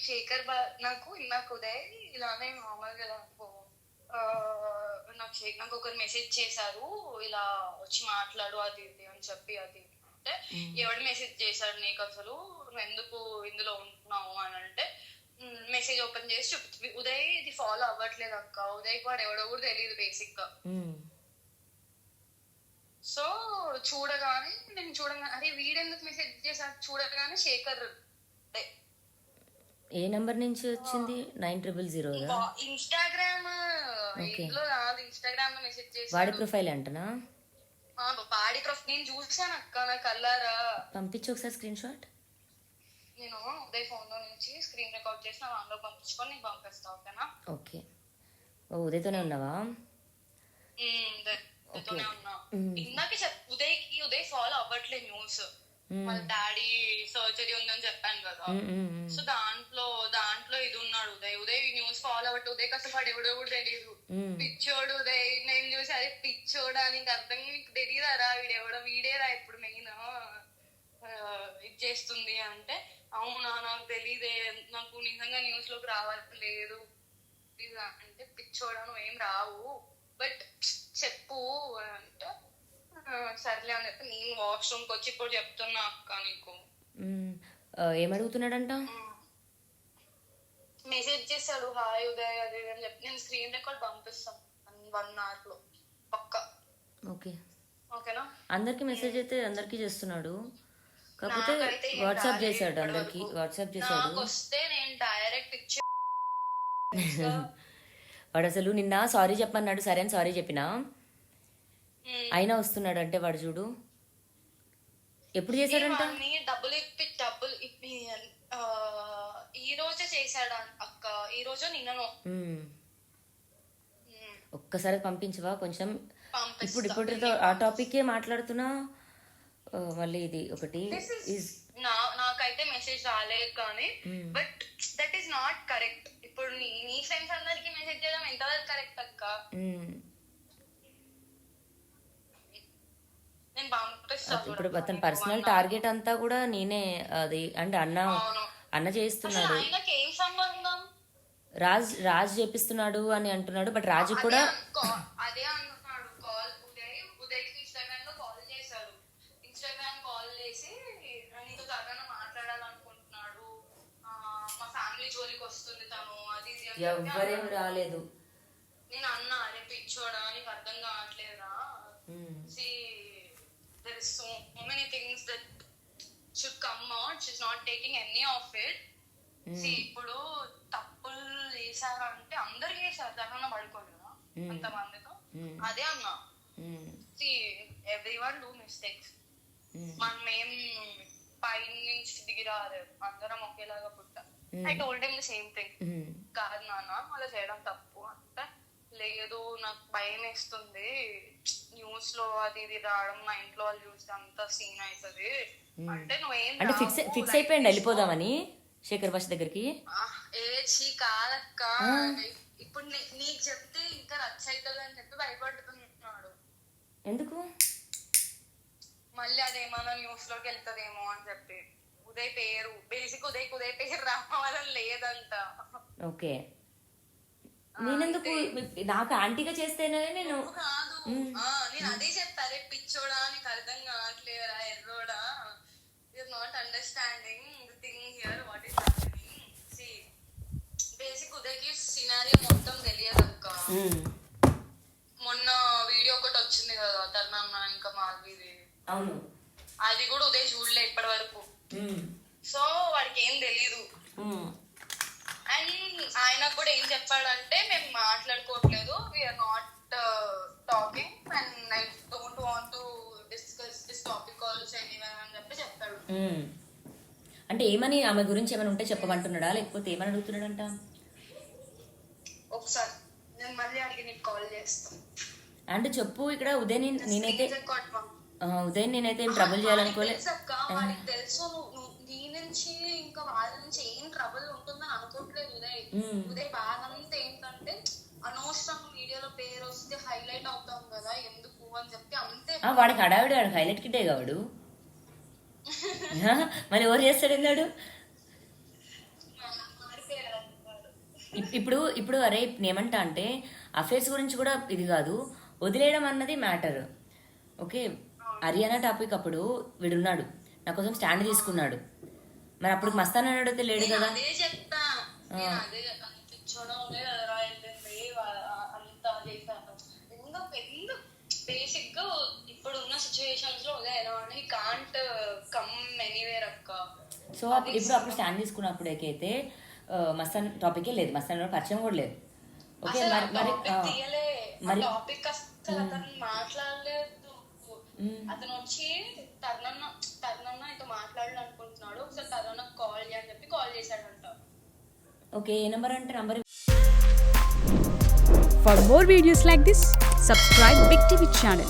శేఖర్ నాకు ఇందాక ఉదయ్ ఇలానే మామూలుగా ఆ, నాకు ఒకరు మెసేజ్ చేశారు, ఇలా వచ్చి మాట్లాడు అది ఇది అని చెప్పి, అది అంటే ఎవడు మెసేజ్ చేశాడు నీకు, అసలు నువ్వు ఎందుకు ఇందులో ఉంటున్నావు అని అంటే మెసేజ్ ఓపెన్ చేసి చెప్తుంది, ఉదయ్ ఇది ఫాలో అవ్వట్లేదు అక్క, ఉదయ్ వాడు ఎవడో కూడా తెలియదు బేసిక్ గా. సో చూడగానే అరే వీడెందుకు మెసేజ్ చేశాడు చూడగానే శేఖర్. ఏ నంబర్ నుంచి వచ్చింది? 9000 ఇన్స్టాగ్రామ్ ఇంట్లో కాదు, ఇన్స్టాగ్రామ్ లో మెసేజ్ చేసి వాడి ప్రొఫైల్ అంటనా? వాడి ప్రొఫైల్ నేను చూసాను అక్క, నా కల్లారా. పంపించు ఒకసారి స్క్రీన్ షాట్. నేను ఉదయ్ ఫోన్ లో నుంచి స్క్రీన్ రికార్డ్ చేసి నా దాంట్లో పంపించుకొని నేను పంపిస్తా, ఓకేనా? ఓకే. ఓ ఉదయ్తోనే ఉన్నావా? ఉదయ్తోనే ఉన్నా. ఇందాక ఉదయ్ ఫాలో అవ్వట్లేదు న్యూస్, వాళ్ళ డాడీ సర్జరీ ఉందని చెప్పాను కదా. సో దాంట్లో ఇది ఉన్నాడు ఉదయ్ న్యూస్ ఫాలో అవ్వట్టు. ఉదయ్ కష్టపడి ఎవడో కూడా తెలియదు, పిచ్చోడు ఉదయ్. నేను చూసి అదే పిచ్చోడా, నీకు అర్థం నీకు తెలియదారా వీడెవడో, వీడేరా ఇప్పుడు మెయిన్ ఇది చేస్తుంది అంటే, అవునా నాకు తెలీదే, నాకు నిజంగా న్యూస్ లోకి రావట్లేదు అంటే, పిచ్చోడా నువ్వేం రావు బట్ చెప్పు అంటే, సర్లే అని చెప్పి నేను వాష్రూమ్ కి వచ్చి ఇప్పుడు చెప్తున్నా అక్క నీకు. ఏమడుగుతున్నాడంట? మెసేజ్ చేశాడు, హాయ్ ఉదయ్ అది అని చెప్పి. నేను స్క్రీన్ రికార్డ్ పంపిస్తాను 1 hour లో పక్కా. ఓకే ఓకేనా? అందరికి మెసేజ్ అయితే అందరికి చేస్తున్నాడు, కాకపోతే వాట్సాప్ చేశాడు అందరికి. వాట్సాప్ చేశాడు వస్తే నేను డైరెక్ట్ ఇచ్చి వాడు అసలు నిన్న సారీ చెప్పన్నాడు, సరే అని సారీ చెప్పినా అయినా వస్తున్నాడు అంటే వాడు చూడు ఎప్పుడు చేశాడంట. డబ్బులు ఇప్పి ఈ రోజే చేశాడు అక్క, ఈ రోజు నిన్నను. ఒక్కసారి పంపించవా కొంచెం? ఇప్పుడు ఆ టాపిక్ మాట్లాడుతున్నా, మళ్ళీ ఇది ఒకటి. నాకైతే మెసేజ్ రాలేదు కానీ, but that is not correct. ఇప్పుడు నీ ఫ్రెండ్స్ అందరికి మెసేజ్ చేయడం ఎంతవరకు కరెక్ట్ అక్క? ఇప్పుడు అతని పర్సనల్ టార్గెట్ అంతా కూడా నేనే, అది అంటే అన్న చేస్తున్నాడు, రాజ్ చేపిస్తున్నాడు అని అంటున్నాడు. బట్ రాజు కూడా అదే అంటున్నాడు. ఉదయ్కి ఇన్స్టాగ్రామ్ లో కాల్ చేశాడు, ఇన్స్టాగ్రామ్ కాల్ చేసి నీతో త్వరగా మాట్లాడాలనుకుంటున్నాడు, మా ఫ్యామిలీ జోలికి వస్తుంది తను, అది ఎవ్వరేం రాలేదు. నేను అన్నా, అరే పిచ్చోడా నీకు అర్థం కావట్లేదా, there is so many things that should come out, she's not taking any of it. See ఇప్పుడు తప్పులు చేశారంటే అందరు చేశారు, దానివల్ల పడుకోలేదా అంతమందితో? అదే అన్నా, see everyone do mistakes. మనం ఏం పై నుంచి దిగి రాలేదు, అందరం ఒకేలాగా పుట్టా. I told him the same thing. కాదు నాన్న అలా చేయడం తప్పు అంటే, లేదు నాకు భయం వేస్తుంది న్యూస్ లో అది ఇది రావడం, మా ఇంట్లో వాళ్ళు చూస్తే అంత సీన్ అవుతుంది అంటే, నువ్వేం ఫిక్స్ అయిపోయింది వెళ్ళిపోదామని శేఖర్ భాష దగ్గరికి. కాదక్క, ఇప్పుడు నీకు చెప్తే ఇంకా రచ్చ అవుతుంది అని చెప్పి భయపడుతున్నాడు. ఎందుకు? మళ్ళీ అదేమన్నా న్యూస్ లోకి వెళ్తదేమో అని చెప్పి. ఉదయ్ పేరు బేసిక్ ఉదయ్ పేరు రావాలని లేదంట. ఓకే, నేనెందుకు? నాకు ఆంటీగా చేస్తేనే నేను కాదు, నేను అదే చెప్తారే పిచ్చోడా నీకు అర్థం కావట్లేదా ఎర్రోడా, you are not understanding the thing here what is happening. See basic ఉదయ్కి సినారియో మొత్తం తెలియదు అక్క. మొన్న వీడియో ఒకటి వచ్చింది కదా తర్నన్న ఇంకా మాధవిది, అవును, అది కూడా ఉదయ్ చూడలే ఇప్పటి వరకు. సో వాడికి ఏం తెలీదు. అండ్ ఆయన కూడా ఏం చెప్పాడంటే, మేము మాట్లాడుకోవట్లేదు, we are not talking and I don't want to discuss this topic also anywhere అని చెప్పి చెప్పాడు. అంటే ఏమని, ఆమె గురించి ఏమైనా ఉంటే చెప్పమంటున్నాడా లేకపోతే ఏమని అడుగుతున్నాడంట? ఒకసారి నేను మళ్ళీ అడిగి నీకు కాల్ చేస్తాను అంటే చెప్పు. ఇక్కడ ఉదయ్ నేనైతే ఏం ట్రబుల్ చేయాలనుకోలేదు. తెలుసు నీ నుంచి ఇంకా వాళ్ళ నుంచి ఏం ట్రబుల్ ఉంటుందని అనుకోవట్లేదు ఉదయ్. ఉదయ్ బాధ అంతా ఏంటంటే, అనవసరం వీడియోలో పేరు వస్తే హైలైట్ అవుతాం కదా ఎందుకు అని చెప్పి అంతే. వాడికి హడావిడి, వాడికి హైలైట్ కిట్టే కావాడు. మరి ఎవరు చేస్తాడు అన్నాడు? ఇప్పుడు ఇప్పుడు అరే నేమంటా అంటే అఫేర్స్ గురించి కూడా ఇది కాదు, వదిలేయడం అన్నది మ్యాటర్. ఓకే, హరియానా టాపిక్ అప్పుడు వీడున్నాడు నా కోసం స్టాండ్ తీసుకున్నాడు, మరి అప్పుడు మస్తాన్ అన్నాడు లేడు కదా. అదే చెప్తా, అదే తెచ్చడం లేదురా, అంతా చేశాను. ఎందుకు బేసిక్ గా ఇప్పుడున్న సిచ్యువేషన్స్ లో ఎలా అంటే కాంట్ కమ్ ఎనీవేర్ అక్క. సో ఇప్పుడు అప్పుడు స్టాండ్ తీసుకున్నప్పుడు అయితే మస్తాన్ టాపికే లేదు, మస్తాన్ పరిచయం కూడా లేదు. ఓకే, మరి టాపిక్ అసలు అతను మాట్లాడలేదు. అతను వచ్చి తరుణన్న ఇక మాట్లాడాలనుకుంటున్నాడు, ఒకసారి తరుణ కాల్ చేయని చెప్పి కాల్ చేశాడంట. ఓకే, ఏ నెంబర్ అంటే number. For more videos like this, subscribe Big TV channel.